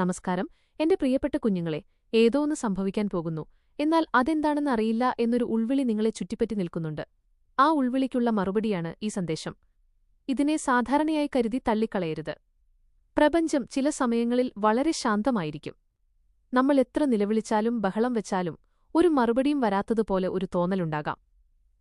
നമസ്കാരം, എന്റെ പ്രിയപ്പെട്ട കുഞ്ഞുങ്ങളെ. ഏതോ ഒന്ന് സംഭവിക്കാൻ പോകുന്നു. എന്നാൽ അതെന്താണെന്ന് അറിയില്ല എന്നൊരു ഉൾവിളി നിങ്ങളെ ചുറ്റിപ്പറ്റി നിൽക്കുന്നുണ്ട്. ആ ഉൾവിളിക്കുള്ള മറുപടിയാണ് ഈ സന്ദേശം. ഇതിനെ സാധാരണയായി കരുതി തള്ളിക്കളയരുത്. പ്രപഞ്ചം ചില സമയങ്ങളിൽ വളരെ ശാന്തമായിരിക്കും. നമ്മൾ എത്ര നിലവിളിച്ചാലും ബഹളം വെച്ചാലും ഒരു മറുപടിയും വരാത്തതുപോലെ ഒരു തോന്നലുണ്ടാകാം.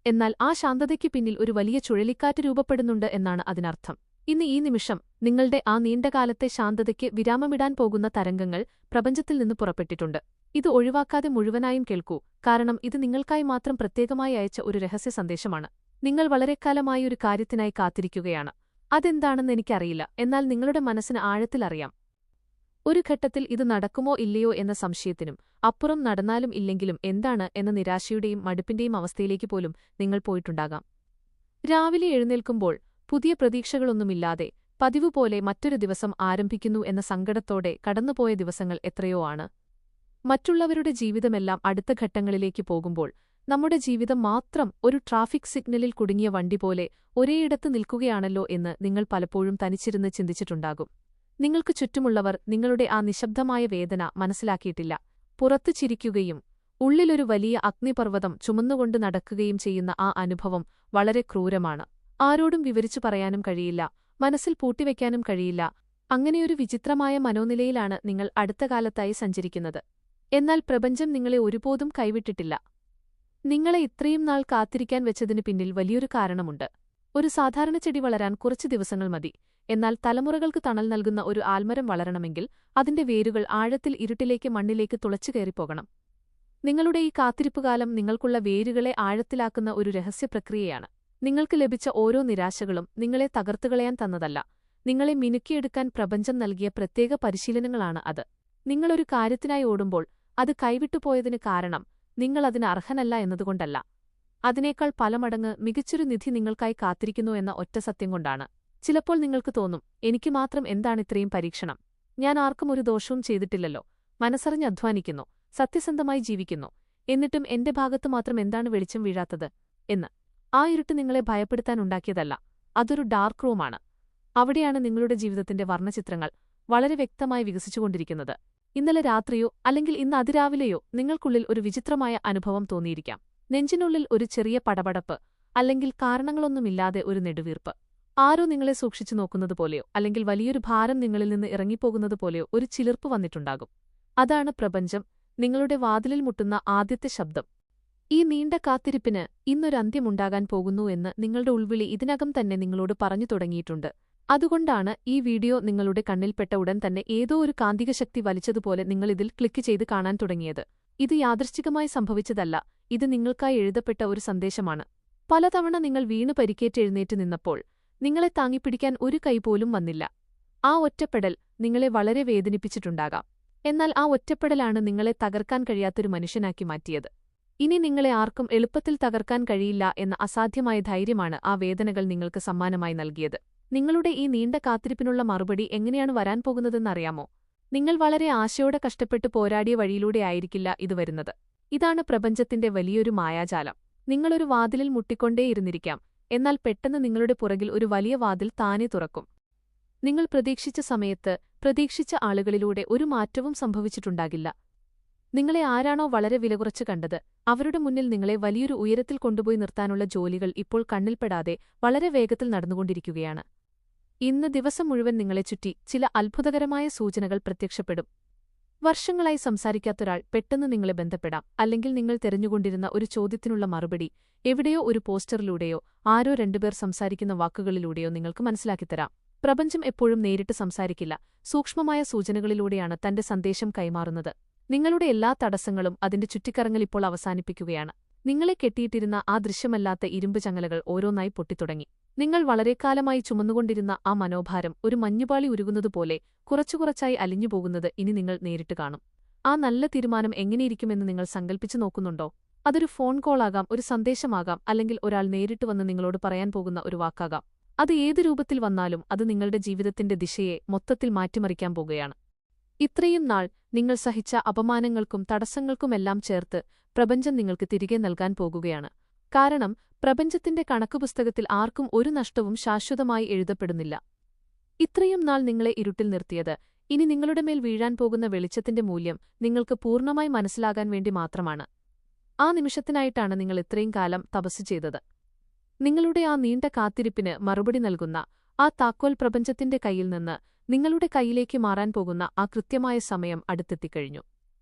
എന്നാൽ ആ ശാന്തതയ്ക്ക് പിന്നിൽ ഒരു വലിയ ചുഴലിക്കാറ്റ് രൂപപ്പെടുന്നുണ്ട് എന്നാണ് അതിനർത്ഥം. ഇന്ന് ഈ നിമിഷം നിങ്ങളുടെ ആ നീണ്ടകാലത്തെ ശാന്തതയ്ക്ക് വിരാമമിടാൻ പോകുന്ന തരംഗങ്ങൾ പ്രപഞ്ചത്തിൽ നിന്ന് പുറപ്പെട്ടിട്ടുണ്ട്. ഇത് ഒഴിവാക്കാതെ മുഴുവനായും കേൾക്കൂ, കാരണം ഇത് നിങ്ങൾക്കായി മാത്രം പ്രത്യേകമായി അയച്ച ഒരു രഹസ്യ സന്ദേശമാണ്. നിങ്ങൾ വളരെക്കാലമായി ഒരു കാര്യത്തിനായി കാത്തിരിക്കുകയാണ്. അതെന്താണെന്ന് എനിക്കറിയില്ല, എന്നാൽ നിങ്ങളുടെ മനസ്സിന് ആഴത്തിലറിയാം. ഒരു ഘട്ടത്തിൽ ഇത് നടക്കുമോ ഇല്ലയോ എന്ന സംശയത്തിനും അപ്പുറം നടന്നാലും ഇല്ലെങ്കിലും എന്താണ് എന്ന നിരാശയുടെയും മടുപ്പിന്റെയും അവസ്ഥയിലേക്ക് പോലും നിങ്ങൾ പോയിട്ടുണ്ടാകാം. രാവിലെ എഴുന്നേൽക്കുമ്പോൾ പുതിയ പ്രതീക്ഷകളൊന്നുമില്ലാതെ പതിവുപോലെ മറ്റൊരു ദിവസം ആരംഭിക്കുന്നു എന്ന സങ്കടത്തോടെ കടന്നുപോയ ദിവസങ്ങൾ എത്രയോ ആണ്. മറ്റുള്ളവരുടെ ജീവിതമെല്ലാം അടുത്ത ഘട്ടങ്ങളിലേക്ക് പോകുമ്പോൾ നമ്മുടെ ജീവിതം മാത്രം ഒരു ട്രാഫിക് സിഗ്നലിൽ കുടുങ്ങിയ വണ്ടി പോലെ ഒരേയിടത്ത് നിൽക്കുകയാണല്ലോ എന്ന് നിങ്ങൾ പലപ്പോഴും തനിച്ചിരുന്ന് ചിന്തിച്ചിട്ടുണ്ടാകും. നിങ്ങൾക്ക് ചുറ്റുമുള്ളവർ നിങ്ങളുടെ ആ നിശബ്ദമായ വേദന മനസ്സിലാക്കിയിട്ടില്ല. പുറത്തു ചിരിക്കുകയും ഉള്ളിലൊരു വലിയ അഗ്നിപർവ്വതം ചുമന്നുകൊണ്ട് നടക്കുകയും ചെയ്യുന്ന ആ അനുഭവം വളരെ ക്രൂരമാണ്. ആരോടും വിവരിച്ചു പറയാനും കഴിയില്ല, മനസ്സിൽ പൂട്ടിവെക്കാനും കഴിയില്ല. അങ്ങനെയൊരു വിചിത്രമായ മനോനിലയിലാണ് നിങ്ങൾ അടുത്ത കാലത്തായി സഞ്ചരിക്കുന്നത്. എന്നാൽ പ്രപഞ്ചം നിങ്ങളെ ഒരുപോതും കൈവിട്ടിട്ടില്ല. നിങ്ങളെ ഇത്രയും നാൾ കാത്തിരിക്കാൻ വെച്ചതിനു പിന്നിൽ വലിയൊരു കാരണമുണ്ട്. ഒരു സാധാരണ ചെടി വളരാൻ കുറച്ച് ദിവസങ്ങൾ മതി. എന്നാൽ തലമുറകൾക്ക് തണൽ നൽകുന്ന ഒരു ആൽമരം വളരണമെങ്കിൽ അതിന്റെ വേരുകൾ ആഴത്തിൽ ഇരുട്ടിലേക്ക് മണ്ണിലേക്ക് തുളച്ചുകയറിപ്പോകണം. നിങ്ങളുടെ ഈ കാത്തിരിപ്പുകാലം നിങ്ങൾക്കുള്ള വേരുകളെ ആഴത്തിലാക്കുന്ന ഒരു രഹസ്യപ്രക്രിയയാണ്. നിങ്ങൾക്ക് ലഭിച്ച ഓരോ നിരാശകളും നിങ്ങളെ തകർത്തുകളയാൻ തന്നതല്ല, നിങ്ങളെ മിനുക്കിയെടുക്കാൻ പ്രപഞ്ചം നൽകിയ പ്രത്യേക പരിശീലനങ്ങളാണ് അത്. നിങ്ങളൊരു കാര്യത്തിനായി ഓടുമ്പോൾ അത് കൈവിട്ടുപോയതിന് കാരണം നിങ്ങളതിന് അർഹനല്ല എന്നതുകൊണ്ടല്ല. അതിനേക്കാൾ പല മടങ്ങ് മികച്ചൊരു നിധി നിങ്ങൾക്കായി കാത്തിരിക്കുന്നു എന്ന ഒറ്റ സത്യം കൊണ്ടാണ്. ചിലപ്പോൾ നിങ്ങൾക്ക് തോന്നും, എനിക്ക് മാത്രം എന്താണിത്രയും പരീക്ഷണം? ഞാൻ ആർക്കും ഒരു ദോഷവും ചെയ്തിട്ടില്ലല്ലോ, മനസ്സറിഞ്ഞ് അധ്വാനിക്കുന്നു, സത്യസന്ധമായി ജീവിക്കുന്നു, എന്നിട്ടും എന്റെ ഭാഗത്തു മാത്രം എന്താണ് വെളിച്ചം വീഴാത്തത് എന്ന്. ആ ഇരുട്ട് നിങ്ങളെ ഭയപ്പെടുത്താനുണ്ടാക്കിയതല്ല, അതൊരു ഡാർക്ക് റൂമാണ്. അവിടെയാണ് നിങ്ങളുടെ ജീവിതത്തിന്റെ വർണ്ണചിത്രങ്ങൾ വളരെ വ്യക്തമായി വികസിച്ചുകൊണ്ടിരിക്കുന്നത്. ഇന്നലെ രാത്രിയോ അല്ലെങ്കിൽ ഇന്ന് അതിരാവിലെയോ നിങ്ങൾക്കുള്ളിൽ ഒരു വിചിത്രമായ അനുഭവം തോന്നിയിരിക്കാം. നെഞ്ചിനുള്ളിൽ ഒരു ചെറിയ പടപടപ്പ്, അല്ലെങ്കിൽ കാരണങ്ങളൊന്നുമില്ലാതെ ഒരു നെടുവീർപ്പ്. ആരോ നിങ്ങളെ സൂക്ഷിച്ചു നോക്കുന്നതുപോലെയോ അല്ലെങ്കിൽ വലിയൊരു ഭാരം നിങ്ങളിൽ നിന്ന് ഇറങ്ങിപ്പോകുന്നതുപോലെയോ ഒരു ചിലിർപ്പ് വന്നിട്ടുണ്ടാകും. അതാണ് പ്രപഞ്ചം നിങ്ങളുടെ വാതിലിൽ മുട്ടുന്ന ആദ്യത്തെ ശബ്ദം. ഈ നീണ്ട കാത്തിരിപ്പിന് ഇന്നൊരന്ത്യമുണ്ടാകാൻ പോകുന്നു എന്ന് നിങ്ങളുടെ ഉൾവിളി ഇതിനകം തന്നെ നിങ്ങളോട് പറഞ്ഞു തുടങ്ങിയിട്ടുണ്ട്. അതുകൊണ്ടാണ് ഈ വീഡിയോ നിങ്ങളുടെ കണ്ണിൽപ്പെട്ട ഉടൻ തന്നെ ഏതോ ഒരു കാന്തികശക്തി വലിച്ചതുപോലെ നിങ്ങളിതിൽ ക്ലിക്ക് ചെയ്ത് കാണാൻ തുടങ്ങിയത്. ഇത് യാദൃശ്ചികമായി സംഭവിച്ചതല്ല, ഇത് നിങ്ങൾക്കായി എഴുതപ്പെട്ട ഒരു സന്ദേശമാണ്. പലതവണ നിങ്ങൾ വീണ് പരിക്കേറ്റെഴുന്നേറ്റ് നിന്നപ്പോൾ നിങ്ങളെ താങ്ങിപ്പിടിക്കാൻ ഒരു കൈ പോലും വന്നില്ല. ആ ഒറ്റപ്പെടൽ നിങ്ങളെ വളരെ വേദനിപ്പിച്ചിട്ടുണ്ടാകാം. എന്നാൽ ആ ഒറ്റപ്പെടലാണ് നിങ്ങളെ തകർക്കാൻ കഴിയാത്തൊരു മനുഷ്യനാക്കി മാറ്റിയത്. ഇനി നിങ്ങളെ ആർക്കും എളുപ്പത്തിൽ തകർക്കാൻ കഴിയില്ല എന്ന അസാധ്യമായ ധൈര്യമാണ് ആ വേദനകൾ നിങ്ങൾക്ക് സമ്മാനമായി നൽകിയത്. നിങ്ങളുടെ ഈ നീണ്ട കാത്തിരിപ്പിനുള്ള മറുപടി എങ്ങനെയാണ് വരാൻ പോകുന്നതെന്നറിയാമോ? നിങ്ങൾ വളരെ ആശയോടെ കഷ്ടപ്പെട്ട് പോരാടിയ വഴിയിലൂടെ ആയിരിക്കില്ല ഇത് വരുന്നത്. ഇതാണ് പ്രപഞ്ചത്തിന്റെ വലിയൊരു മായാജാലം. നിങ്ങളൊരു വാതിലിൽ മുട്ടിക്കൊണ്ടേയിരുന്നിരിക്കാം, എന്നാൽ പെട്ടെന്ന് നിങ്ങളുടെ പുറകിൽ ഒരു വലിയ വാതിൽ താനെ തുറക്കും. നിങ്ങൾ പ്രതീക്ഷിച്ച സമയത്ത് പ്രതീക്ഷിച്ച ആളുകളിലൂടെ ഒരു മാറ്റവും സംഭവിച്ചിട്ടുണ്ടാകില്ല. നിങ്ങളെ ആരാണോ വളരെ വിലകുറച്ച് കണ്ടത്, അവരുടെ മുന്നിൽ നിങ്ങളെ വലിയൊരു ഉയരത്തിൽ കൊണ്ടുപോയി നിർത്താനുള്ള ജോലികൾ ഇപ്പോൾ കണ്ണിൽപ്പെടാതെ വളരെ വേഗത്തിൽ നടന്നുകൊണ്ടിരിക്കുകയാണ്. ഇന്ന് ദിവസം മുഴുവൻ നിങ്ങളെ ചുറ്റി ചില അത്ഭുതകരമായ സൂചനകൾ പ്രത്യക്ഷപ്പെടും. വർഷങ്ങളായി സംസാരിക്കാത്തൊരാൾ പെട്ടെന്ന് നിങ്ങളെ ബന്ധപ്പെടാം, അല്ലെങ്കിൽ നിങ്ങൾ തെരഞ്ഞുകൊണ്ടിരുന്ന ഒരു ചോദ്യത്തിനുള്ള മറുപടി എവിടെയോ ഒരു പോസ്റ്ററിലൂടെയോ ആരോ രണ്ടുപേർ സംസാരിക്കുന്ന വാക്കുകളിലൂടെയോ നിങ്ങൾക്ക് മനസ്സിലാക്കിത്തരാം. പ്രപഞ്ചം എപ്പോഴും നേരിട്ട് സംസാരിക്കില്ല, സൂക്ഷ്മമായ സൂചനകളിലൂടെയാണ് തന്റെ സന്ദേശം കൈമാറുന്നത്. നിങ്ങളുടെ എല്ലാ തടസ്സങ്ങളും അതിന്റെ ചുറ്റിക്കറങ്ങൽ ഇപ്പോൾ അവസാനിപ്പിക്കുകയാണ്. നിങ്ങളെ കെട്ടിയിട്ടിരുന്ന ആ ദൃശ്യമല്ലാത്ത ഇരുമ്പ് ചങ്ങലകൾ ഓരോന്നായി പൊട്ടിത്തുടങ്ങി. നിങ്ങൾ വളരെക്കാലമായി ചുമന്നുകൊണ്ടിരുന്ന ആ മനോഭാരം ഒരു മഞ്ഞുപാളി ഉരുകുന്നതുപോലെ കുറച്ചുകുറച്ചായി അലിഞ്ഞുപോകുന്നത് ഇനി നിങ്ങൾ നേരിട്ട് കാണും. ആ നല്ല തീരുമാനം എങ്ങനെയിരിക്കുമെന്ന് നിങ്ങൾ സങ്കൽപ്പിച്ചു നോക്കുന്നുണ്ടോ? അതൊരു ഫോൺ കോളാകാം, ഒരു സന്ദേശമാകാം, അല്ലെങ്കിൽ ഒരാൾ നേരിട്ട് വന്ന് നിങ്ങളോട് പറയാൻ പോകുന്ന ഒരു വാക്കാകാം. അത് ഏത് രൂപത്തിൽ വന്നാലും അത് നിങ്ങളുടെ ജീവിതത്തിന്റെ ദിശയെ മൊത്തത്തിൽ മാറ്റിമറിക്കാൻ പോകുകയാണ്. ഇത്രയും നാൾ നിങ്ങൾ സഹിച്ച അപമാനങ്ങൾക്കും തടസ്സങ്ങൾക്കുമെല്ലാം ചേർത്ത് പ്രപഞ്ചം നിങ്ങൾക്ക് തിരികെ നൽകാൻ പോകുകയാണ്. കാരണം പ്രപഞ്ചത്തിന്റെ കണക്കുപുസ്തകത്തിൽ ആർക്കും ഒരു നഷ്ടവും ശാശ്വതമായി എഴുതപ്പെടുന്നില്ല. ഇത്രയും നാൾ നിങ്ങളെ ഇരുട്ടിൽ നിർത്തിയത് ഇനി നിങ്ങളുടെ മേൽ വീഴാൻ പോകുന്ന വെളിച്ചത്തിന്റെ മൂല്യം നിങ്ങൾക്ക് പൂർണ്ണമായി മനസ്സിലാകാൻ വേണ്ടി മാത്രമാണ്. ആ നിമിഷത്തിനായിട്ടാണ് നിങ്ങൾ ഇത്രയും കാലം തപസ്സു ചെയ്തത്. നിങ്ങളുടെ ആ നീണ്ട കാത്തിരിപ്പിന് മറുപടി നൽകുന്ന ആ താക്കോൽ പ്രപഞ്ചത്തിന്റെ കയ്യിൽ നിന്ന് നിങ്ങളുടെ കൈയിലേക്ക് മാറാൻ പോകുന്ന ആ കൃത്യമായ സമയം അടുത്തെത്തിക്കഴിഞ്ഞു.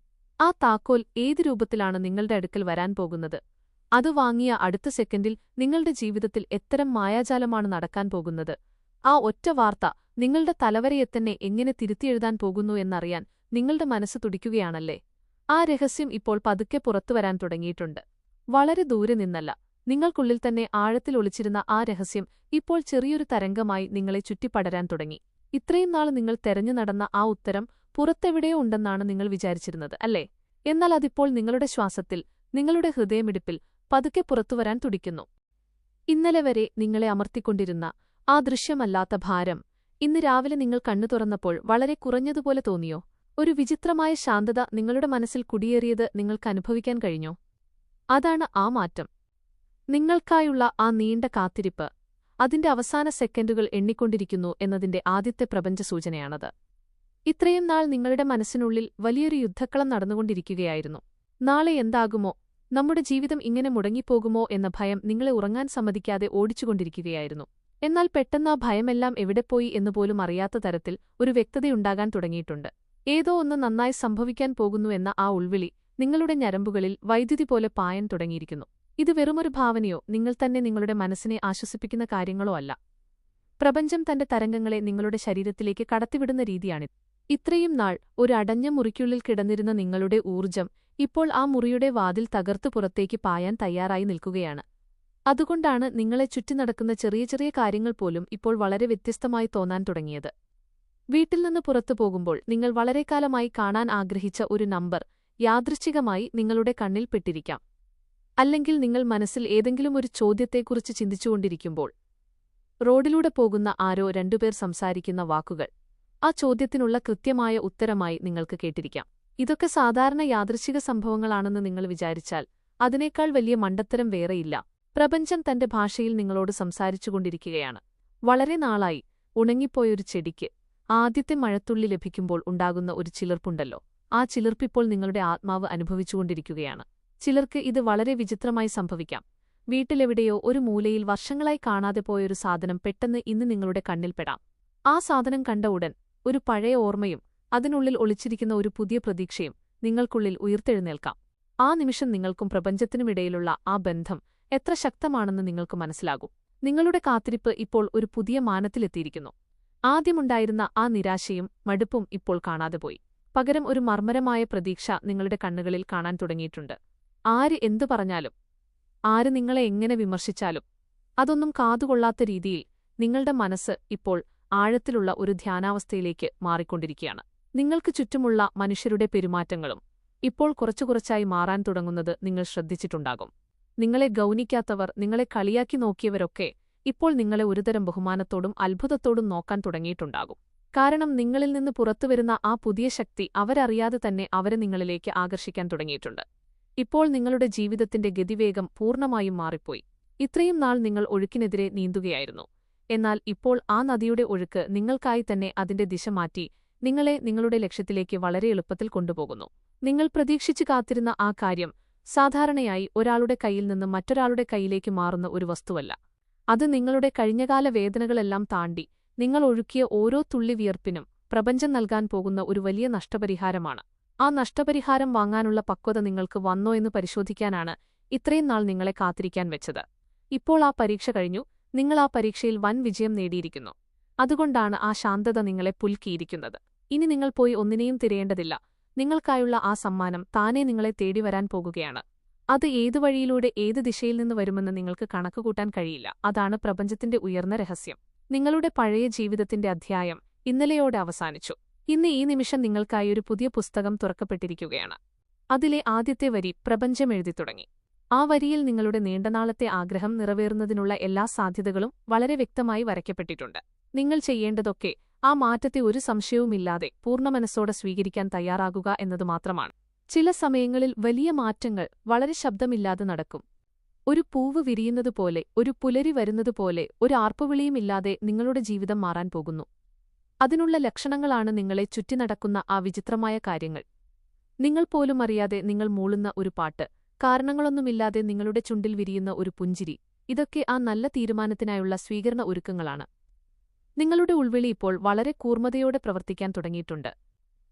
ആ താക്കോൽ ഏത് രൂപത്തിലാണ് നിങ്ങളുടെ അടുക്കൽ വരാൻ പോകുന്നത്? അത് വാങ്ങിയ അടുത്ത സെക്കൻഡിൽ നിങ്ങളുടെ ജീവിതത്തിൽ എത്തരം മായാജാലമാണ് നടക്കാൻ പോകുന്നത്? ആ ഒറ്റ വാർത്ത നിങ്ങളുടെ തലവരയെത്തന്നെ എങ്ങനെ തിരുത്തിയെഴുതാൻ പോകുന്നു എന്നറിയാൻ നിങ്ങളുടെ മനസ്സ് തുടിക്കുകയാണല്ലേ? ആ രഹസ്യം ഇപ്പോൾ പതുക്കെ പുറത്തുവരാൻ തുടങ്ങിയിട്ടുണ്ട്. വളരെ ദൂരെ നിന്നല്ല, നിങ്ങൾക്കുള്ളിൽ തന്നെ ആഴത്തിൽ ഒളിച്ചിരുന്ന ആ രഹസ്യം ഇപ്പോൾ ചെറിയൊരു തരംഗമായി നിങ്ങളെ ചുറ്റിപ്പടരാൻ തുടങ്ങി. ഇത്രയും നാൾ നിങ്ങൾ തെരഞ്ഞു നടന്ന ആ ഉത്തരം പുറത്തെവിടെയോ ഉണ്ടെന്നാണ് നിങ്ങൾ വിചാരിച്ചിരുന്നത്, അല്ലേ? എന്നാൽ അതിപ്പോൾ നിങ്ങളുടെ ശ്വാസത്തിൽ, നിങ്ങളുടെ ഹൃദയമിടിപ്പിൽ പതുക്കെ പുറത്തുവരാൻ തുടിക്കുന്നു. ഇന്നലെ വരെ നിങ്ങളെ അമർത്തിക്കൊണ്ടിരുന്ന ആ ദൃശ്യമല്ലാത്ത ഭാരം ഇന്ന് രാവിലെ നിങ്ങൾ കണ്ണു തുറന്നപ്പോൾ വളരെ കുറഞ്ഞതുപോലെ തോന്നിയോ? ഒരു വിചിത്രമായ ശാന്തത നിങ്ങളുടെ മനസ്സിൽ കുടിയേറിയത് നിങ്ങൾക്ക് അനുഭവിക്കാൻ കഴിഞ്ഞോ? അതാണ് ആ മാറ്റം. നിങ്ങൾക്കായുള്ള ആ നീണ്ട കാത്തിരിപ്പ് അതിന്റെ അവസാന സെക്കൻഡുകൾ എണ്ണിക്കൊണ്ടിരിക്കുന്നു എന്നതിന്റെ ആദ്യത്തെ പ്രപഞ്ച സൂചനയാണത്. ഇത്രയും നാൾ നിങ്ങളുടെ മനസ്സിനുള്ളിൽ വലിയൊരു യുദ്ധക്കളം നടന്നുകൊണ്ടിരിക്കുകയായിരുന്നു. നാളെ എന്താകുമോ, നമ്മുടെ ജീവിതം ഇങ്ങനെ മുടങ്ങിപ്പോകുമോ എന്ന ഭയം നിങ്ങളെ ഉറങ്ങാൻ സമ്മതിക്കാതെ ഓടിച്ചുകൊണ്ടിരിക്കുകയായിരുന്നു. എന്നാൽ പെട്ടെന്ന് ആ ഭയമെല്ലാം എവിടെപ്പോയി എന്നുപോലും അറിയാത്ത തരത്തിൽ ഒരു വ്യക്തതയുണ്ടാകാൻ തുടങ്ങിയിട്ടുണ്ട്. ഏതോ ഒന്ന് നന്നായി സംഭവിക്കാൻ പോകുന്നു എന്ന ആ ഉൾവിളി നിങ്ങളുടെ ഞരമ്പുകളിൽ വൈദ്യുതി പോലെ പായാൻ തുടങ്ങിയിരിക്കുന്നു. ഇത് വെറുമൊരു ഭാവനയോ നിങ്ങൾ തന്നെ നിങ്ങളുടെ മനസ്സിനെ ആശ്വസിപ്പിക്കുന്ന കാര്യങ്ങളോ അല്ല. പ്രപഞ്ചം തന്റെ തരംഗങ്ങളെ നിങ്ങളുടെ ശരീരത്തിലേക്ക് കടത്തിവിടുന്ന രീതിയാണിത്. ഇത്രയും നാൾ ഒരു അടഞ്ഞ മുറിക്കുള്ളിൽ കിടന്നിരുന്ന നിങ്ങളുടെ ഊർജ്ജം ഇപ്പോൾ ആ മുറിയുടെ വാതിൽ തകർത്തു പുറത്തേക്ക് പായാൻ തയ്യാറായി നിൽക്കുകയാണ്. അതുകൊണ്ടാണ് നിങ്ങളെ ചുറ്റിനടക്കുന്ന ചെറിയ ചെറിയ കാര്യങ്ങൾ പോലും ഇപ്പോൾ വളരെ വ്യത്യസ്തമായി തോന്നാൻ തുടങ്ങിയത്. വീട്ടിൽ നിന്ന് പുറത്തു പോകുമ്പോൾ നിങ്ങൾ വളരെക്കാലമായി കാണാൻ ആഗ്രഹിച്ച ഒരു നമ്പർ യാദൃച്ഛികമായി നിങ്ങളുടെ കണ്ണിൽ പെട്ടിരിക്കാം. അല്ലെങ്കിൽ നിങ്ങൾ മനസ്സിൽ ഏതെങ്കിലും ഒരു ചോദ്യത്തെക്കുറിച്ച് ചിന്തിച്ചുകൊണ്ടിരിക്കുമ്പോൾ റോഡിലൂടെ പോകുന്ന ആരോ രണ്ടുപേർ സംസാരിക്കുന്ന വാക്കുകൾ ആ ചോദ്യത്തിനുള്ള കൃത്യമായ ഉത്തരമായി നിങ്ങൾക്ക് കേട്ടിരിക്കാം. ഇതൊക്കെ സാധാരണ യാദൃച്ഛിക സംഭവങ്ങളാണെന്ന് നിങ്ങൾ വിചാരിച്ചാൽ അതിനേക്കാൾ വലിയ മണ്ടത്തരം വേറെയില്ല. പ്രപഞ്ചം തന്റെ ഭാഷയിൽ നിങ്ങളോട് സംസാരിച്ചുകൊണ്ടിരിക്കുകയാണ്. വളരെ നാളായി ഉണങ്ങിപ്പോയൊരു ചെടിക്ക് ആദ്യത്തെ മഴത്തുള്ളി ലഭിക്കുമ്പോൾ ഉണ്ടാകുന്ന ഒരു ചിലിർപ്പുണ്ടല്ലോ, ആ ചിലിർപ്പിപ്പോൾ നിങ്ങളുടെ ആത്മാവ് അനുഭവിച്ചുകൊണ്ടിരിക്കുകയാണ്. ചിലർക്ക് ഇത് വളരെ വിചിത്രമായി സംഭവിക്കാം. വീട്ടിലെവിടെയോ ഒരു മൂലയിൽ വർഷങ്ങളായി കാണാതെ പോയൊരു സാധനം പെട്ടെന്ന് ഇന്ന് നിങ്ങളുടെ കണ്ണിൽപ്പെടാം. ആ സാധനം കണ്ട ഉടൻ ഒരു പഴയ ഓർമ്മയും അതിനുള്ളിൽ ഒളിച്ചിരിക്കുന്ന ഒരു പുതിയ പ്രതീക്ഷയും നിങ്ങൾക്കുള്ളിൽ ഉയർത്തെഴുന്നേൽക്കാം. ആ നിമിഷം നിങ്ങൾക്കും പ്രപഞ്ചത്തിനുമിടയിലുള്ള ആ ബന്ധം എത്ര ശക്തമാണെന്ന് നിങ്ങൾക്ക് മനസ്സിലാകും. നിങ്ങളുടെ കാത്തിരിപ്പ് ഇപ്പോൾ ഒരു പുതിയ മാനത്തിലെത്തിയിരിക്കുന്നു. ആദ്യമുണ്ടായിരുന്ന ആ നിരാശയും മടുപ്പും ഇപ്പോൾ കാണാതെ പോയി. പകരം ഒരു മർമ്മരമായ പ്രതീക്ഷ നിങ്ങളുടെ കണ്ണുകളിൽ കാണാൻ തുടങ്ങിയിട്ടുണ്ട്. ആര് എന്തു പറഞ്ഞാലും, ആര് നിങ്ങളെ എങ്ങനെ വിമർശിച്ചാലും അതൊന്നും കാതുകൊള്ളാത്ത രീതിയിൽ നിങ്ങളുടെ മനസ്സ് ഇപ്പോൾ ആഴത്തിലുള്ള ഒരു ധ്യാനാവസ്ഥയിലേക്ക് മാറിക്കൊണ്ടിരിക്കുകയാണ്. നിങ്ങൾക്ക് ചുറ്റുമുള്ള മനുഷ്യരുടെ പെരുമാറ്റങ്ങളും ഇപ്പോൾ കുറച്ചുകുറച്ചായി മാറാൻ തുടങ്ങുന്നത് നിങ്ങൾ ശ്രദ്ധിച്ചിട്ടുണ്ടാകും. നിങ്ങളെ ഗൗനിക്കാത്തവർ, നിങ്ങളെ കളിയാക്കി നോക്കിയവരൊക്കെ ഇപ്പോൾ നിങ്ങളെ ഒരുതരം ബഹുമാനത്തോടും അത്ഭുതത്തോടും നോക്കാൻ തുടങ്ങിയിട്ടുണ്ടാകും. കാരണം നിങ്ങളിൽ നിന്ന് പുറത്തുവരുന്ന ആ പുതിയ ശക്തി അവരറിയാതെ തന്നെ അവരെ നിങ്ങളിലേക്ക് ആകർഷിക്കാൻ തുടങ്ങിയിട്ടുണ്ട്. ഇപ്പോൾ നിങ്ങളുടെ ജീവിതത്തിന്റെ ഗതിവേഗം പൂർണ്ണമായും മാറിപ്പോയി. ഇത്രയും നാൾ നിങ്ങൾ ഒഴുക്കിനെതിരെ നീന്തുകയായിരുന്നു. എന്നാൽ ഇപ്പോൾ ആ നദിയുടെ ഒഴുക്ക് നിങ്ങൾക്കായി തന്നെ അതിന്റെ ദിശ മാറ്റി നിങ്ങളെ നിങ്ങളുടെ ലക്ഷ്യത്തിലേക്ക് വളരെ എളുപ്പത്തിൽ കൊണ്ടുപോകുന്നു. നിങ്ങൾ പ്രതീക്ഷിച്ചു കാത്തിരുന്ന ആ കാര്യം സാധാരണയായി ഒരാളുടെ കയ്യിൽ നിന്ന് മറ്റൊരാളുടെ കൈയിലേക്ക് മാറുന്ന ഒരു വസ്തുവല്ല. അത് നിങ്ങളുടെ കഴിഞ്ഞകാല വേദനകളെല്ലാം താണ്ടി നിങ്ങൾ ഒഴുക്കിയ ഓരോ തുള്ളി വിയർപ്പിനും പ്രപഞ്ചം നൽകാൻ പോകുന്ന ഒരു വലിയ നഷ്ടപരിഹാരമാണ്. ആ നഷ്ടപരിഹാരം വാങ്ങാനുള്ള പക്വത നിങ്ങൾക്ക് വന്നോ എന്ന് പരിശോധിക്കാനാണ് ഇത്രയും നാൾ നിങ്ങളെ കാത്തിരിക്കാൻ വെച്ചത്. ഇപ്പോൾ ആ പരീക്ഷ കഴിഞ്ഞു. നിങ്ങൾ ആ പരീക്ഷയിൽ വൻ വിജയം നേടിയിരിക്കുന്നു. അതുകൊണ്ടാണ് ആ ശാന്തത നിങ്ങളെ പുൽക്കിയിരിക്കുന്നത്. ഇനി നിങ്ങൾ പോയി ഒന്നിനെയും തിരയേണ്ടതില്ല. നിങ്ങൾക്കായുള്ള ആ സമ്മാനം താനേ നിങ്ങളെ തേടിവരാൻ പോകുകയാണ്. അത് ഏതു വഴിയിലൂടെ ഏത് ദിശയിൽ നിന്ന് വരുമെന്ന് നിങ്ങൾക്ക് കണക്കുകൂട്ടാൻ കഴിയില്ല. അതാണ് പ്രപഞ്ചത്തിന്റെ ഉയർന്ന രഹസ്യം. നിങ്ങളുടെ പഴയ ജീവിതത്തിന്റെ അധ്യായം ഇന്നലെയോടെ അവസാനിച്ചു. ഇന്ന് ഈ നിമിഷം നിങ്ങൾക്കായി ഒരു പുതിയ പുസ്തകം തുറക്കപ്പെട്ടിരിക്കുകയാണ്. അതിലെ ആദ്യത്തെ വരി പ്രപഞ്ചം എഴുതി തുടങ്ങി. ആ വരിയിൽ നിങ്ങളുടെ നീണ്ടനാളത്തെ ആഗ്രഹം നിറവേറുന്നതിനുള്ള എല്ലാ സാധ്യതകളും വളരെ വ്യക്തമായി വരയ്ക്കപ്പെട്ടിട്ടുണ്ട്. നിങ്ങൾ ചെയ്യേണ്ടതൊക്കെ ആ മാറ്റത്തെ ഒരു സംശയവുമില്ലാതെ പൂർണ്ണമനസ്സോടെ സ്വീകരിക്കാൻ തയ്യാറാകുക എന്നതുമാത്രമാണ്. ചില സമയങ്ങളിൽ വലിയ മാറ്റങ്ങൾ വളരെ ശബ്ദമില്ലാതെ നടക്കും. ഒരു പൂവ് വിരിയുന്നതുപോലെ, ഒരു പുലരി വരുന്നതുപോലെ, ഒരു ആർപ്പുവിളിയുമില്ലാതെ നിങ്ങളുടെ ജീവിതം മാറാൻ പോകുന്നു. അതിനുള്ള ലക്ഷണങ്ങളാണ് നിങ്ങളെ ചുറ്റിനടക്കുന്ന ആ വിചിത്രമായ കാര്യങ്ങൾ. നിങ്ങൾ പോലും അറിയാതെ നിങ്ങൾ മൂളുന്ന ഒരു പാട്ട്, കാരണങ്ങളൊന്നുമില്ലാതെ നിങ്ങളുടെ ചുണ്ടിൽ വിരിയുന്ന ഒരു പുഞ്ചിരി, ഇതൊക്കെ ആ നല്ല തീരുമാനത്തിനായുള്ള സ്വീകരണ ഒരുക്കങ്ങളാണ്. നിങ്ങളുടെ ഉൾവിളി ഇപ്പോൾ വളരെ കൂർമ്മതയോടെ പ്രവർത്തിക്കാൻ തുടങ്ങിയിട്ടുണ്ട്.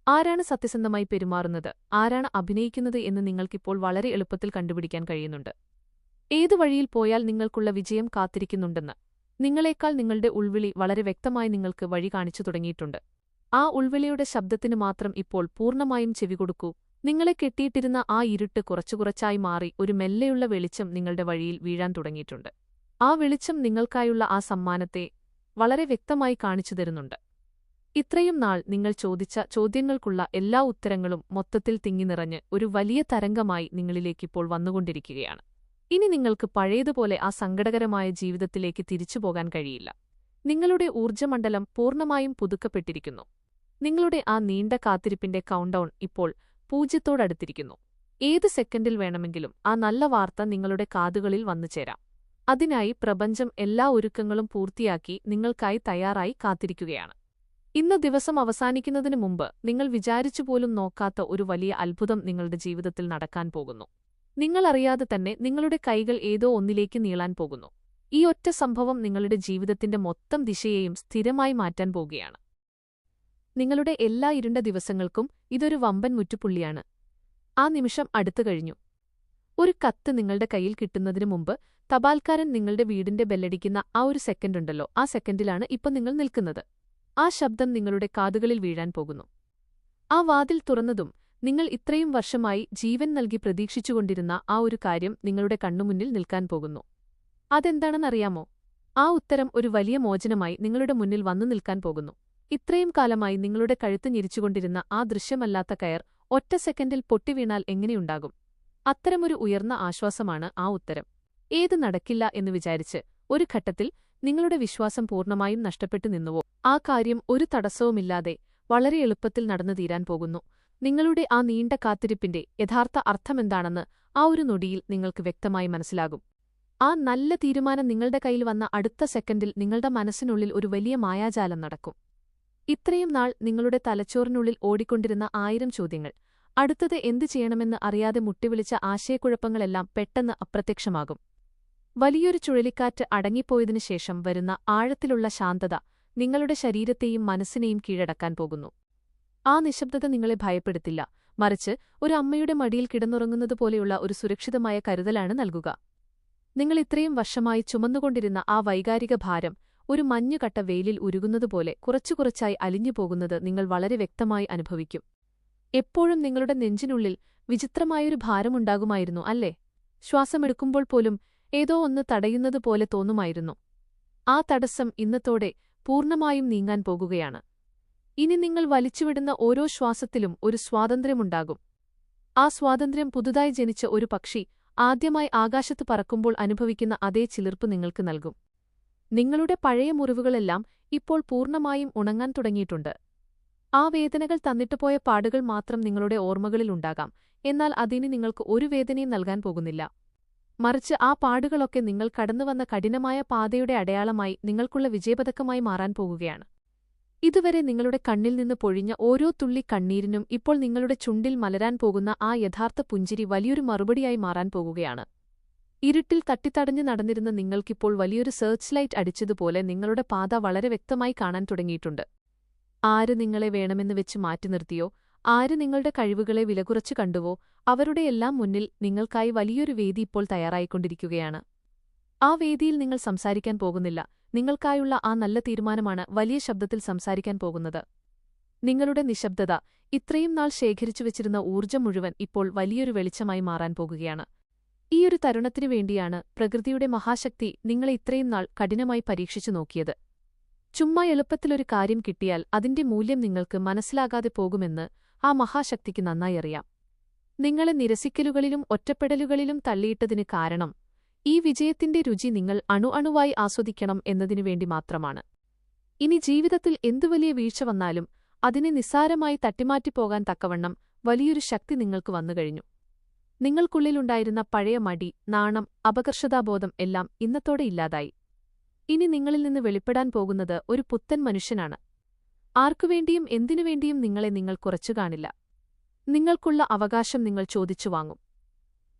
ആരാണ് സത്യസന്ധമായി പെരുമാറുന്നത്, ആരാണ് അഭിനയിക്കുന്നത് എന്ന് നിങ്ങൾക്കിപ്പോൾ വളരെ എളുപ്പത്തിൽ കണ്ടുപിടിക്കാൻ കഴിയുന്നുണ്ട്. ഏതു വഴിയിൽ പോയാൽ നിങ്ങൾക്കുള്ള വിജയം കാത്തിരിക്കുന്നുണ്ടെന്ന് നിങ്ങളെക്കാൾ നിങ്ങളുടെ ഉൾവിളി വളരെ വ്യക്തമായി നിങ്ങൾക്ക് വഴി കാണിച്ചു തുടങ്ങിയിട്ടുണ്ട്. ആ ഉൾവിളിയുടെ ശബ്ദത്തിന് മാത്രം ഇപ്പോൾ പൂർണ്ണമായും ചെവികൊടുക്കൂ. നിങ്ങളെ കെട്ടിയിട്ടിരുന്ന ആ ഇരുട്ട് കുറച്ചുകുറച്ചായി മാറി ഒരു മെല്ലെയുള്ള വെളിച്ചം നിങ്ങളുടെ വഴിയിൽ വീഴാൻ തുടങ്ങിയിട്ടുണ്ട്. ആ വെളിച്ചം നിങ്ങൾക്കായുള്ള ആ സമ്മാനത്തെ വളരെ വ്യക്തമായി കാണിച്ചു തരുന്നുണ്ട്. ഇത്രയും നാൾ നിങ്ങൾ ചോദിച്ച ചോദ്യങ്ങൾക്കുള്ള എല്ലാ ഉത്തരങ്ങളും മൊത്തത്തിൽ തിങ്ങിനിറഞ്ഞ് ഒരു വലിയ തരംഗമായി നിങ്ങളിലേക്കിപ്പോൾ വന്നുകൊണ്ടിരിക്കുകയാണ്. ഇനി നിങ്ങൾക്ക് പഴയതുപോലെ ആ സങ്കടകരമായ ജീവിതത്തിലേക്ക് തിരിച്ചുപോകാൻ കഴിയില്ല. നിങ്ങളുടെ ഊർജ്ജമണ്ഡലം പൂർണ്ണമായും പുതുക്കപ്പെട്ടിരിക്കുന്നു. നിങ്ങളുടെ ആ നീണ്ട കാത്തിരിപ്പിന്റെ കൗണ്ട്ഡൗൺ ഇപ്പോൾ 0-ത്തോടടുത്തിരിക്കുന്നു. ഏത് സെക്കൻഡിൽ വേണമെങ്കിലും ആ നല്ല വാർത്ത നിങ്ങളുടെ കാതുകളിൽ വന്നുചേരാം. അതിനായി പ്രപഞ്ചം എല്ലാ ഒരുക്കങ്ങളും പൂർത്തിയാക്കി നിങ്ങൾക്കായി തയ്യാറായി കാത്തിരിക്കുകയാണ്. ഇന്ന് ദിവസം അവസാനിക്കുന്നതിനു മുമ്പ് നിങ്ങൾ വിചാരിച്ചുപോലും നോക്കാത്ത ഒരു വലിയ അത്ഭുതം നിങ്ങളുടെ ജീവിതത്തിൽ നടക്കാൻ പോകുന്നു. നിങ്ങളറിയാതെ തന്നെ നിങ്ങളുടെ കൈകൾ ഏതോ ഒന്നിലേക്ക് നീളാൻ പോകുന്നു. ഈ ഒറ്റ സംഭവം നിങ്ങളുടെ ജീവിതത്തിന്റെ മൊത്തം ദിശയെയും സ്ഥിരമായി മാറ്റാൻ പോകുകയാണ്. നിങ്ങളുടെ എല്ലാ ഇരുണ്ട ദിവസങ്ങൾക്കും ഇതൊരു വമ്പൻ മുറ്റുപുള്ളിയാണ്. ആ നിമിഷം അടുത്തു കഴിഞ്ഞു. ഒരു കത്ത് നിങ്ങളുടെ കയ്യിൽ കിട്ടുന്നതിനു മുമ്പ് തപാൽക്കാരൻ നിങ്ങളുടെ വീടിന്റെ ബെല്ലടിക്കുന്ന ആ ഒരു സെക്കൻഡുണ്ടല്ലോ, ആ സെക്കൻഡിലാണ് ഇപ്പം നിങ്ങൾ നിൽക്കുന്നത്. ആ ശബ്ദം നിങ്ങളുടെ കാതുകളിൽ വീഴാൻ പോകുന്നു. ആ വാതിൽ തുറന്നതും നിങ്ങൾ ഇത്രയും വർഷമായി ജീവൻ നൽകി പ്രതീക്ഷിച്ചുകൊണ്ടിരുന്ന ആ ഒരു കാര്യം നിങ്ങളുടെ കണ്ണുമുന്നിൽ നിൽക്കാൻ പോകുന്നു. അതെന്താണെന്നറിയാമോ? ആ ഉത്തരം ഒരു വലിയ മോചനമായി നിങ്ങളുടെ മുന്നിൽ വന്നു നിൽക്കാൻ പോകുന്നു. ഇത്രയും കാലമായി നിങ്ങളുടെ കഴുത്ത് ഞെരിച്ചുകൊണ്ടിരുന്ന ആ ദൃശ്യമല്ലാത്ത കയർ ഒറ്റ സെക്കൻഡിൽ പൊട്ടിവീണാൽ എങ്ങനെയുണ്ടാകും? അത്തരമൊരു ഉയർന്ന ആശ്വാസമാണ് ആ ഉത്തരം. ഏത് നടക്കില്ല എന്നു വിചാരിച്ച് ഒരു ഘട്ടത്തിൽ നിങ്ങളുടെ വിശ്വാസം പൂർണ്ണമായും നഷ്ടപ്പെട്ടു നിന്നുവോ? ആ കാര്യം ഒരു തടസ്സവുമില്ലാതെ വളരെ എളുപ്പത്തിൽ നടന്നു തീരാൻ പോകുന്നു. നിങ്ങളുടെ ആ നീണ്ട കാത്തിരിപ്പിന്റെ യഥാർത്ഥ അർത്ഥമെന്താണെന്ന് ആ ഒരു നൊടിയിൽ നിങ്ങൾക്ക് വ്യക്തമായി മനസ്സിലാകും. ആ നല്ല തീരുമാനം നിങ്ങളുടെ കയ്യിൽ വന്ന അടുത്ത സെക്കൻഡിൽ നിങ്ങളുടെ മനസ്സിനുള്ളിൽ ഒരു വലിയ മായാജാലം നടക്കും. ഇത്രയും നാൾ നിങ്ങളുടെ തലച്ചോറിനുള്ളിൽ ഓടിക്കൊണ്ടിരുന്ന 1000 ചോദ്യങ്ങൾ, അടുത്തത് എന്തു ചെയ്യണമെന്ന് അറിയാതെ മുട്ടിവിളിച്ച ആശയക്കുഴപ്പങ്ങളെല്ലാം പെട്ടെന്ന് അപ്രത്യക്ഷമാകും. വലിയൊരു ചുഴലിക്കാറ്റ് അടങ്ങിപ്പോയതിനു ശേഷം വരുന്ന ആഴത്തിലുള്ള ശാന്തത നിങ്ങളുടെ ശരീരത്തെയും മനസ്സിനെയും കീഴടക്കാൻ പോകുന്നു. ആ നിശബ്ദത നിങ്ങളെ ഭയപ്പെടുത്തില്ല, മറിച്ച് ഒരു അമ്മയുടെ മടിയിൽ കിടന്നുറങ്ങുന്നതുപോലെയുള്ള ഒരു സുരക്ഷിതമായ കരുതലാണ് നൽകുക. നിങ്ങൾ ഇത്രയും വർഷമായി ചുമന്നുകൊണ്ടിരുന്ന ആ വൈകാരിക ഭാരം ഒരു മഞ്ഞുകട്ട വെയിലിൽ ഉരുകുന്നതുപോലെ കുറച്ചുകുറച്ചായി അലിഞ്ഞുപോകുന്നത് നിങ്ങൾ വളരെ വ്യക്തമായി അനുഭവിക്കും. എപ്പോഴും നിങ്ങളുടെ നെഞ്ചിനുള്ളിൽ വിചിത്രമായൊരു ഭാരമുണ്ടാകുമായിരുന്നു അല്ലേ? ശ്വാസമെടുക്കുമ്പോൾ പോലും ഏതോ ഒന്ന് തടയുന്നതുപോലെ തോന്നുമായിരുന്നു. ആ തടസ്സം ഇന്നത്തോടെ പൂർണ്ണമായും നീങ്ങാൻ പോകുകയാണ്. ഇനി നിങ്ങൾ വലിച്ചുവിടുന്ന ഓരോ ശ്വാസത്തിലും ഒരു സ്വാതന്ത്ര്യമുണ്ടാകും. ആ സ്വാതന്ത്ര്യം പുതുതായി ജനിച്ച ഒരു പക്ഷി ആദ്യമായി ആകാശത്ത് പറക്കുമ്പോൾ അനുഭവിക്കുന്ന അതേ ചിലിർപ്പ് നിങ്ങൾക്ക് നൽകും. നിങ്ങളുടെ പഴയ മുറിവുകളെല്ലാം ഇപ്പോൾ പൂർണ്ണമായും ഉണങ്ങാൻ തുടങ്ങിയിട്ടുണ്ട്. ആ വേദനകൾ തന്നിട്ടുപോയ പാടുകൾ മാത്രം നിങ്ങളുടെ ഓർമ്മകളിലുണ്ടാകാം, എന്നാൽ അതിന് നിങ്ങൾക്ക് ഒരു വേദനയും നൽകാൻ പോകുന്നില്ല. മറിച്ച് ആ പാടുകളൊക്കെ നിങ്ങൾ കടന്നുവന്ന കഠിനമായ പാതയുടെ അടയാളമായി നിങ്ങൾക്കുള്ള വിജയപതക്കമായി മാറാൻ പോകുകയാണ്. ഇതുവരെ നിങ്ങളുടെ കണ്ണിൽ നിന്ന് പൊഴിഞ്ഞ ഓരോ തുള്ളി കണ്ണീരിനും ഇപ്പോൾ നിങ്ങളുടെ ചുണ്ടിൽ മലരാൻ പോകുന്ന ആ യഥാർത്ഥ പുഞ്ചിരി വലിയൊരു മറുപടിയായി മാറാൻ പോകുകയാണ്. ഇരുട്ടിൽ തട്ടിത്തടഞ്ഞു നടന്നിരുന്ന നിങ്ങൾക്കിപ്പോൾ വലിയൊരു സെർച്ച് ലൈറ്റ് അടിച്ചതുപോലെ നിങ്ങളുടെ പാത വളരെ വ്യക്തമായി കാണാൻ തുടങ്ങിയിട്ടുണ്ട്. ആര് നിങ്ങളെ വേണമെന്ന് വെച്ച് മാറ്റി നിർത്തിയോ, ആര് നിങ്ങളുടെ കഴിവുകളെ വിലകുറച്ചു കണ്ടുവോ, അവരുടെയെല്ലാം മുന്നിൽ നിങ്ങൾക്കായി വലിയൊരു വേദി ഇപ്പോൾ തയ്യാറായിക്കൊണ്ടിരിക്കുകയാണ്. ആ വേദിയിൽ നിങ്ങൾ സംസാരിക്കാൻ പോകുന്നില്ല, നിങ്ങൾക്കായുള്ള ആ നല്ല തീരുമാനമാണ് വലിയ ശബ്ദത്തിൽ സംസാരിക്കാൻ പോകുന്നത്. നിങ്ങളുടെ നിശബ്ദത, ഇത്രയും നാൾ ശേഖരിച്ചുവച്ചിരുന്ന ഊർജ്ജം മുഴുവൻ ഇപ്പോൾ വലിയൊരു വെളിച്ചമായി മാറാൻ പോകുകയാണ്. ഈയൊരു തരുണത്തിനു വേണ്ടിയാണ് പ്രകൃതിയുടെ മഹാശക്തി നിങ്ങളെ ഇത്രയും നാൾ കഠിനമായി പരീക്ഷിച്ചു നോക്കിയത്. ചുമ്മാ എളുപ്പത്തിലൊരു കാര്യം കിട്ടിയാൽ അതിന്റെ മൂല്യം നിങ്ങൾക്ക് മനസ്സിലാകാതെ പോകുമെന്ന് ആ മഹാശക്തിക്ക് നന്നായി അറിയാം. നിങ്ങളെ നിരസിക്കലുകളിലും ഒറ്റപ്പെടലുകളിലും തള്ളിയിട്ടതിന് കാരണം ഈ വിജയത്തിന്റെ രുചി നിങ്ങൾ അണുഅണുവായി ആസ്വദിക്കണം എന്നതിനുവേണ്ടി മാത്രമാണ്. ഇനി ജീവിതത്തിൽ എന്തു വലിയ വീഴ്ച വന്നാലും അതിനെ നിസ്സാരമായി തട്ടിമാറ്റിപ്പോകാൻ തക്കവണ്ണം വലിയൊരു ശക്തി നിങ്ങൾക്ക് വന്നുകഴിഞ്ഞു. നിങ്ങൾക്കുള്ളിലുണ്ടായിരുന്ന പഴയ മടി, നാണം, അപകർഷതാബോധം എല്ലാം ഇന്നത്തോടെ ഇല്ലാതായി. ഇനി നിങ്ങളിൽ നിന്ന് വെളിപ്പെടാൻ പോകുന്നത് ഒരു പുത്തൻ മനുഷ്യനാണ്. ആർക്കുവേണ്ടിയും എന്തിനുവേണ്ടിയും നിങ്ങൾ കുറച്ചു കാണില്ല. നിങ്ങൾക്കുള്ള അവകാശം നിങ്ങൾ ചോദിച്ചു വാങ്ങും.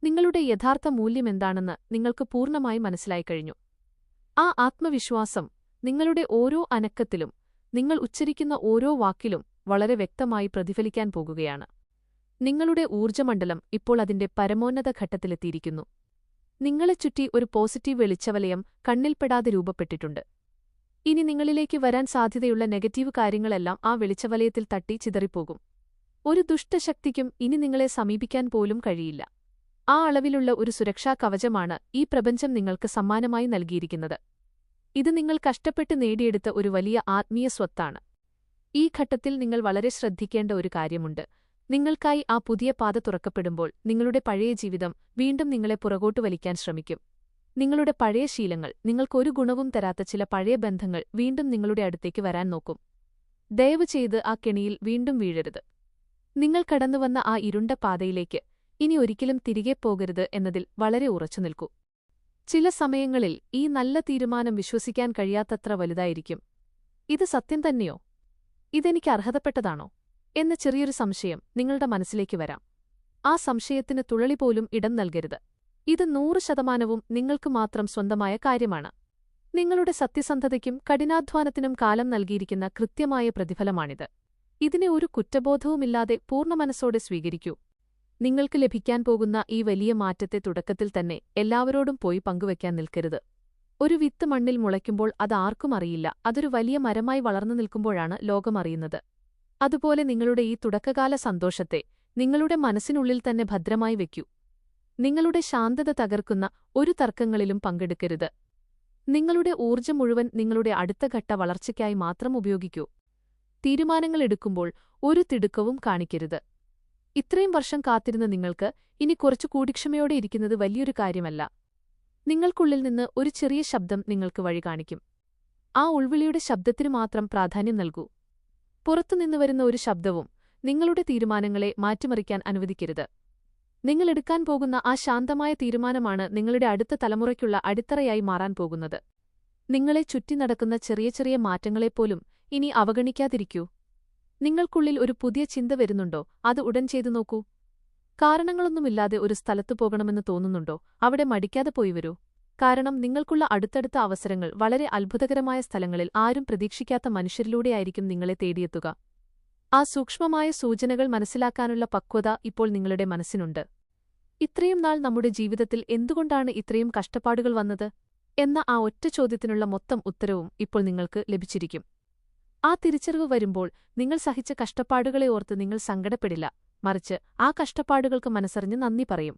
നിങ്ങളുടെ യഥാർത്ഥ മൂല്യമെന്താണെന്ന് നിങ്ങൾക്ക് പൂർണ്ണമായി മനസ്സിലായിക്കഴിഞ്ഞു. ആ ആത്മവിശ്വാസം നിങ്ങളുടെ ഓരോ അനക്കത്തിലും, നിങ്ങൾ ഉച്ചരിക്കുന്ന ഓരോ വാക്കിലും വളരെ വ്യക്തമായി പ്രതിഫലിക്കാൻ പോകുകയാണ്. നിങ്ങളുടെ ഊർജ്ജമണ്ഡലം ഇപ്പോൾ അതിന്റെ പരമോന്നത ഘട്ടത്തിലെത്തിയിരിക്കുന്നു. നിങ്ങളെ ചുറ്റി ഒരു പോസിറ്റീവ് വെളിച്ചവലയം കണ്ണിൽപ്പെടാതെ രൂപപ്പെട്ടിട്ടുണ്ട്. ഇനി നിങ്ങളിലേക്ക് വരാൻ സാധ്യതയുള്ള നെഗറ്റീവ് കാര്യങ്ങളെല്ലാം ആ വെളിച്ചവലയത്തിൽ തട്ടി ചിതറിപ്പോകും. ഒരു ദുഷ്ടശക്തിക്കും ഇനി നിങ്ങളെ സമീപിക്കാൻ പോലും കഴിയില്ല. ആ അളവിലുള്ള ഒരു സുരക്ഷാ കവചമാണ് ഈ പ്രപഞ്ചം നിങ്ങൾക്ക് സമ്മാനമായി നൽകിയിരിക്കുന്നത്. ഇത് നിങ്ങൾ കഷ്ടപ്പെട്ട് നേടിയെടുത്ത ഒരു വലിയ ആത്മീയ സ്വത്താണ്. ഈ ഘട്ടത്തിൽ നിങ്ങൾ വളരെ ശ്രദ്ധിക്കേണ്ട ഒരു കാര്യമുണ്ട്. നിങ്ങൾക്കായി ആ പുതിയ പാത തുറക്കപ്പെടുമ്പോൾ നിങ്ങളുടെ പഴയ ജീവിതം വീണ്ടും നിങ്ങളെ പുറകോട്ട് വലിക്കാൻ ശ്രമിക്കും. നിങ്ങളുടെ പഴയ ശീലങ്ങൾ, നിങ്ങൾക്കൊരു ഗുണവും തരാത്ത ചില പഴയ ബന്ധങ്ങൾ വീണ്ടും നിങ്ങളുടെ അടുത്തേക്ക് വരാൻ നോക്കും. ദയവ് ചെയ്ത് ആ കെണിയിൽ വീണ്ടും വീഴരുത്. നിങ്ങൾ കടന്നുവന്ന ആ ഇരുണ്ട പാതയിലേക്ക് ഇനി ഒരിക്കലും തിരികെ പോകരുത് എന്നതിൽ വളരെ ഉറച്ചുനിൽക്കൂ. ചില സമയങ്ങളിൽ ഈ നല്ല തീരുമാനം വിശ്വസിക്കാൻ കഴിയാത്തത്ര വലുതായിരിക്കും. ഇത് സത്യം തന്നെയോ? ഇതെനിക്ക് അർഹതപ്പെട്ടതാണോ എന്ന ചെറിയൊരു സംശയം നിങ്ങളുടെ മനസ്സിലേക്ക് വരാം. ആ സംശയത്തിന് തുളളി പോലും ഇടം നൽകരുത്. ഇത് 100% നിങ്ങൾക്ക് മാത്രം സ്വന്തമായ കാര്യമാണ്. നിങ്ങളുടെ സത്യസന്ധതയ്ക്കും കഠിനാധ്വാനത്തിനും കാലം നൽകിയിരിക്കുന്ന കൃത്യമായ പ്രതിഫലമാണിത്. ഇതിനെ ഒരു കുറ്റബോധവുമില്ലാതെ പൂർണ്ണമനസ്സോടെ സ്വീകരിക്കൂ. നിങ്ങൾക്ക് ലഭിക്കാൻ പോകുന്ന ഈ വലിയ മാറ്റത്തെ തുടക്കത്തിൽ തന്നെ എല്ലാവരോടും പോയി പങ്കുവയ്ക്കാൻ നിൽക്കരുത്. ഒരു വിത്ത് മണ്ണിൽ മുളയ്ക്കുമ്പോൾ അത് ആർക്കും അറിയില്ല. അതൊരു വലിയ മരമായി വളർന്നു നിൽക്കുമ്പോഴാണ് ലോകമറിയുന്നത്. അതുപോലെ നിങ്ങളുടെ ഈ തുടക്കകാല സന്തോഷത്തെ നിങ്ങളുടെ മനസ്സിനുള്ളിൽ തന്നെ ഭദ്രമായി വയ്ക്കൂ. നിങ്ങളുടെ ശാന്തത തകർക്കുന്ന ഒരു തർക്കങ്ങളിലും പങ്കെടുക്കരുത്. നിങ്ങളുടെ ഊർജ്ജം മുഴുവൻ നിങ്ങളുടെ അടുത്ത ഘട്ട വളർച്ചയ്ക്കായി മാത്രം ഉപയോഗിക്കൂ. തീരുമാനങ്ങൾ എടുക്കുമ്പോൾ ഒരു തിടുക്കവും കാണിക്കരുത്. ഇത്രയും വർഷം കാത്തിരുന്ന നിങ്ങൾക്ക് ഇനി കുറച്ചുകൂടി ക്ഷമയോടെ ഇരിക്കുന്നത് വലിയൊരു കാര്യമല്ല. നിങ്ങൾക്കുള്ളിൽ നിന്ന് ഒരു ചെറിയ ശബ്ദം നിങ്ങൾക്ക് വഴി കാണിക്കും. ആ ഉൾവിളിയുടെ ശബ്ദത്തിനു മാത്രം പ്രാധാന്യം നൽകൂ. പുറത്തുനിന്ന് വരുന്ന ഒരു ശബ്ദവും നിങ്ങളുടെ തീരുമാനങ്ങളെ മാറ്റിമറിക്കാൻ അനുവദിക്കരുത്. നിങ്ങളെടുക്കാൻ പോകുന്ന ആ ശാന്തമായ തീരുമാനമാണ് നിങ്ങളുടെ അടുത്ത തലമുറയ്ക്കുള്ള അടിത്തറയായി മാറാൻ പോകുന്നത്. നിങ്ങളെ ചുറ്റി നടക്കുന്ന ചെറിയ ചെറിയ മാറ്റങ്ങളെപ്പോലും ഇനി അവഗണിക്കാതിരിക്കൂ. നിങ്ങൾക്കുള്ളിൽ ഒരു പുതിയ ചിന്ത വരുന്നുണ്ടോ? അത് ഉടൻ ചെയ്തു നോക്കൂ. കാരണങ്ങളൊന്നുമില്ലാതെ ഒരു സ്ഥലത്തു പോകണമെന്ന് തോന്നുന്നുണ്ടോ? അവിടെ മടിക്കാതെ പോയി വരൂ. കാരണം നിങ്ങൾക്കുള്ള അടുത്തടുത്ത അവസരങ്ങൾ വളരെ അത്ഭുതകരമായ സ്ഥലങ്ങളിൽ ആരും പ്രതീക്ഷിക്കാത്ത മനുഷ്യരിലൂടെയായിരിക്കും നിങ്ങളെ തേടിയെത്തുക. ആ സൂക്ഷ്മമായ സൂചനകൾ മനസ്സിലാക്കാനുള്ള പക്വത ഇപ്പോൾ നിങ്ങളുടെ മനസ്സിനുണ്ട്. ഇത്രയും നാൾ നമ്മുടെ ജീവിതത്തിൽ എന്തുകൊണ്ടാണ് ഇത്രയും കഷ്ടപ്പാടുകൾ വന്നത് എന്ന ആ ഒറ്റ ചോദ്യത്തിനുള്ള മൊത്തം ഉത്തരവും ഇപ്പോൾ നിങ്ങൾക്ക് ലഭിച്ചിരിക്കും. ആ തിരിച്ചറിവ് വരുമ്പോൾ നിങ്ങൾ സഹിച്ച കഷ്ടപ്പാടുകളെ ഓർത്ത് നിങ്ങൾ സങ്കടപ്പെടില്ല. മറിച്ച് ആ കഷ്ടപ്പാടുകൾക്ക് മനസ്സറിഞ്ഞ് നന്ദി പറയും.